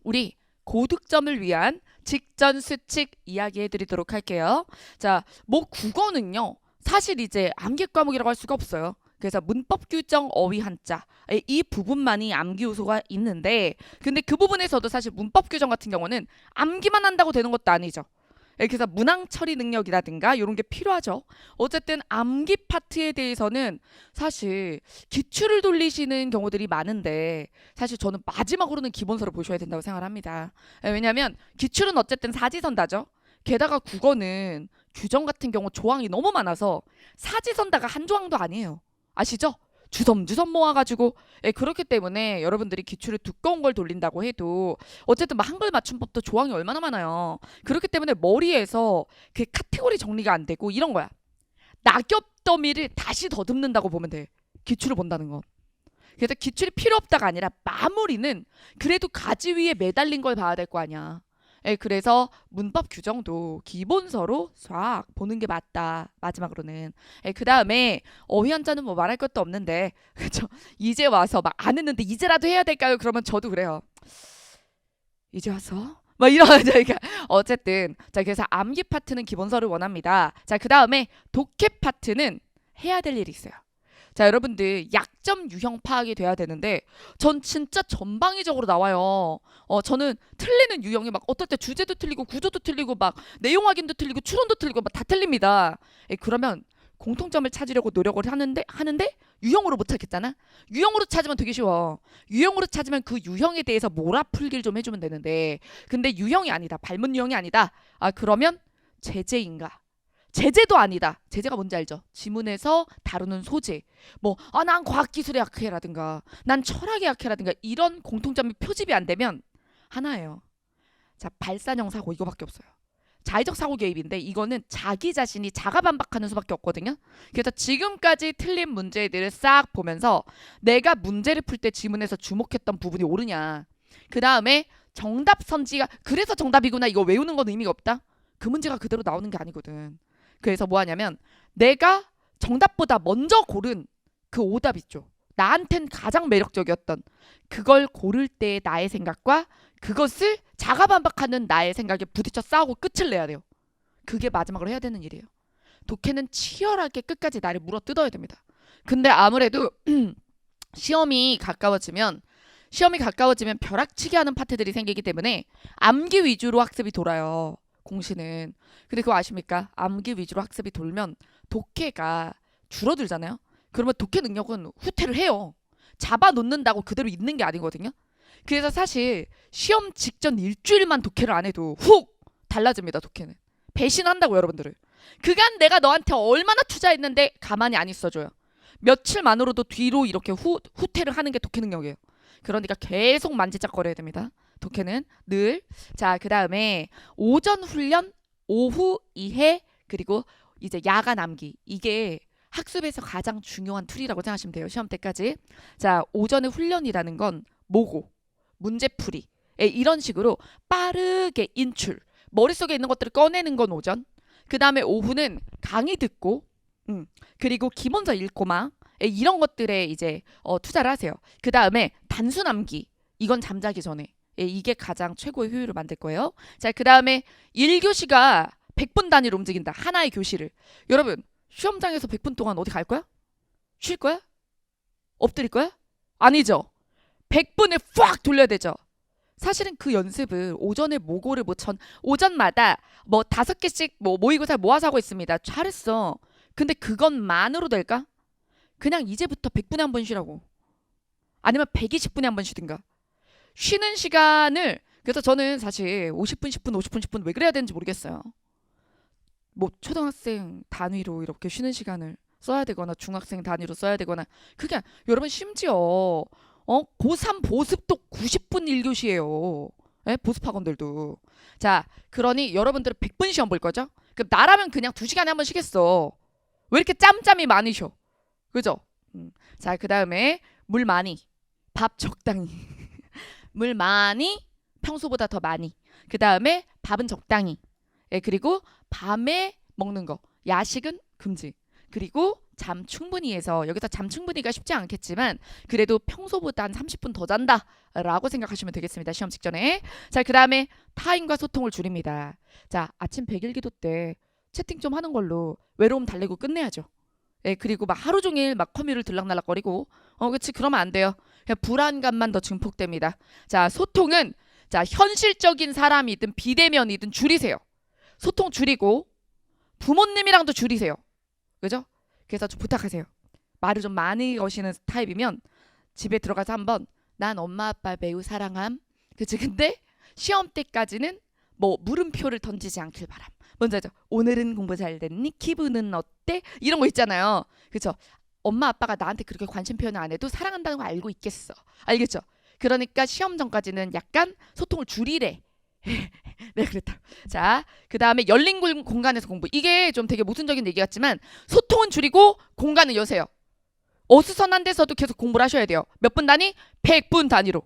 우리 고득점을 위한 직전 수칙 이야기해 드리도록 할게요. 자, 뭐 국어는요. 사실 이제 암기 과목이라고 할 수가 없어요. 그래서 문법 규정 어휘 한자 이 부분만이 암기 요소가 있는데 근데 그 부분에서도 사실 문법 규정 같은 경우는 암기만 한다고 되는 것도 아니죠. 그래서 문항 처리 능력이라든가 이런 게 필요하죠. 어쨌든 암기 파트에 대해서는 사실 기출을 돌리시는 경우들이 많은데 사실 저는 마지막으로는 기본서를 보셔야 된다고 생각을 합니다. 왜냐하면 기출은 어쨌든 사지선다죠. 게다가 국어는 규정 같은 경우 조항이 너무 많아서 사지선다가 한 조항도 아니에요. 아시죠? 주섬주섬 모아가지고 그렇기 때문에 여러분들이 기출을 두꺼운 걸 돌린다고 해도 어쨌든 막 한글 맞춤법도 조항이 얼마나 많아요. 그렇기 때문에 머리에서 그 카테고리 정리가 안 되고 이런 거야. 낙엽 더미를 다시 더듬는다고 보면 돼. 기출을 본다는 건. 그래서 기출이 필요 없다가 아니라 마무리는 그래도 가지 위에 매달린 걸 봐야 될 거 아니야. 그래서 문법 규정도 기본서로 싹 보는 게 맞다. 마지막으로는. 그 다음에 어휘 한자는 뭐 말할 것도 없는데 그렇죠. 이제 와서 막 안 했는데 이제라도 해야 될까요? 그러면 저도 그래요. 이제 와서 뭐 이런 그러니까 어쨌든 자 그래서 암기 파트는 기본서를 원합니다. 자 그 다음에 독해 파트는 해야 될 일이 있어요. 자 여러분들 약점 유형 파악이 돼야 되는데 전 진짜 전방위적으로 나와요. 저는 틀리는 유형이 막 어떨 때 주제도 틀리고 구조도 틀리고 막 내용 확인도 틀리고 추론도 틀리고 막 다 틀립니다. 그러면 공통점을 찾으려고 노력을 하는데 유형으로 못 찾겠잖아. 유형으로 찾으면 되게 쉬워. 유형으로 찾으면 그 유형에 대해서 몰아풀기를 좀 해주면 되는데 근데 유형이 아니다. 발문 유형이 아니다. 아 그러면 제재인가? 제재도 아니다. 제재가 뭔지 알죠? 지문에서 다루는 소재. 뭐, 난 과학기술에 약해라든가, 난 철학에 약해라든가, 이런 공통점이 표집이 안 되면 하나예요. 자, 발산형 사고 이거밖에 없어요. 자의적 사고 개입인데 이거는 자기 자신이 자가 반박하는 수밖에 없거든요. 그래서 지금까지 틀린 문제들을 싹 보면서 내가 문제를 풀 때 지문에서 주목했던 부분이 옳으냐. 그 다음에 정답 선지가 그래서 정답이구나 이거 외우는 건 의미가 없다. 그 문제가 그대로 나오는 게 아니거든. 그래서 뭐 하냐면 내가 정답보다 먼저 고른 그 오답 있죠. 나한텐 가장 매력적이었던 그걸 고를 때의 나의 생각과 그것을 자가 반박하는 나의 생각에 부딪혀 싸우고 끝을 내야 돼요. 그게 마지막으로 해야 되는 일이에요. 독해는 치열하게 끝까지 나를 물어 뜯어야 됩니다. 근데 아무래도 시험이 가까워지면 벼락치기 하는 파트들이 생기기 때문에 암기 위주로 학습이 돌아요. 공시는. 근데 그거 아십니까? 암기 위주로 학습이 돌면 독해가 줄어들잖아요. 그러면 독해 능력은 후퇴를 해요. 잡아놓는다고 그대로 있는 게 아니거든요. 그래서 사실 시험 직전 일주일만 독해를 안 해도 훅 달라집니다. 독해는. 배신한다고 여러분들을. 그간 내가 너한테 얼마나 투자했는데 가만히 안 있어줘요. 며칠만으로도 뒤로 이렇게 후퇴를 하는 게 독해 능력이에요. 그러니까 계속 만지작거려야 됩니다. 독해는 늘. 자, 그 다음에 오전 훈련, 오후 이해, 그리고 이제 야간 암기. 이게 학습에서 가장 중요한 툴이라고 생각하시면 돼요. 시험 때까지. 자, 오전의 훈련이라는 건 모고, 문제풀이. 이런 식으로 빠르게 인출. 머릿속에 있는 것들을 꺼내는 건 오전. 그 다음에 오후는 강의 듣고, 그리고 기본서 읽고 막 이런 것들에 이제 투자를 하세요. 그 다음에 단순 암기. 이건 잠자기 전에. 이게 가장 최고의 효율을 만들 거예요. 자, 그 다음에 1교시가 100분 단위로 움직인다. 하나의 교시를. 여러분, 시험장에서 100분 동안 어디 갈 거야? 쉴 거야? 엎드릴 거야? 아니죠. 100분을 팍 돌려야 되죠. 사실은 그 연습을 오전에 모고를 오전마다 뭐 5개씩 뭐 모의고사 모아서 하고 있습니다. 잘했어. 근데 그것만으로 될까? 그냥 이제부터 100분에 한 번 쉬라고. 아니면 120분에 한 번 쉬든가. 쉬는 시간을 그래서 저는 사실 50분, 10분, 50분, 10분 왜 그래야 되는지 모르겠어요. 뭐 초등학생 단위로 이렇게 쉬는 시간을 써야 되거나 중학생 단위로 써야 되거나 그게 여러분 심지어 고3 보습도 90분 1교시예요. 보습 학원들도. 자, 그러니 여러분들은 100분 시험 볼 거죠? 그럼 나라면 그냥 2시간에 한 번 쉬겠어. 왜 이렇게 짬짬이 많이 쉬어? 그죠? 자, 그 다음에 물 많이, 밥 적당히. 물 많이, 평소보다 더 많이. 그 다음에 밥은 적당히. 그리고 밤에 먹는 거. 야식은 금지. 그리고 잠 충분히 해서 여기서 잠 충분히가 쉽지 않겠지만 그래도 평소보다 한 30분 더 잔다 라고 생각하시면 되겠습니다. 시험 직전에. 자, 그 다음에 타인과 소통을 줄입니다. 자, 아침 100일기도 때 채팅 좀 하는 걸로 외로움 달래고 끝내야죠. 예, 그리고 막 하루 종일 막 컴퓨터를 들락날락거리고 그치, 그러면 안 돼요. 그냥 불안감만 더 증폭됩니다. 자, 소통은 자, 현실적인 사람이든 비대면이든 줄이세요. 소통 줄이고 부모님이랑도 줄이세요. 그죠? 그래서 좀 부탁하세요. 말을 좀 많이 거시는 타입이면 집에 들어가서 한번 난 엄마 아빠 매우 사랑함. 그치? 근데 시험 때까지는 뭐 물음표를 던지지 않길 바람. 먼저 하죠. 오늘은 공부 잘 됐니? 기분은 어때? 이런 거 있잖아요. 그쵸? 엄마 아빠가 나한테 그렇게 관심 표현을 안 해도 사랑한다는 거 알고 있겠어. 알겠죠? 그러니까 시험 전까지는 약간 소통을 줄이래. 네, 그랬다. 자, 그 다음에 열린 공간에서 공부. 이게 좀 되게 모순적인 얘기 같지만 소통은 줄이고 공간은 여세요. 어수선한 데서도 계속 공부를 하셔야 돼요. 몇 분 단위? 100분 단위로.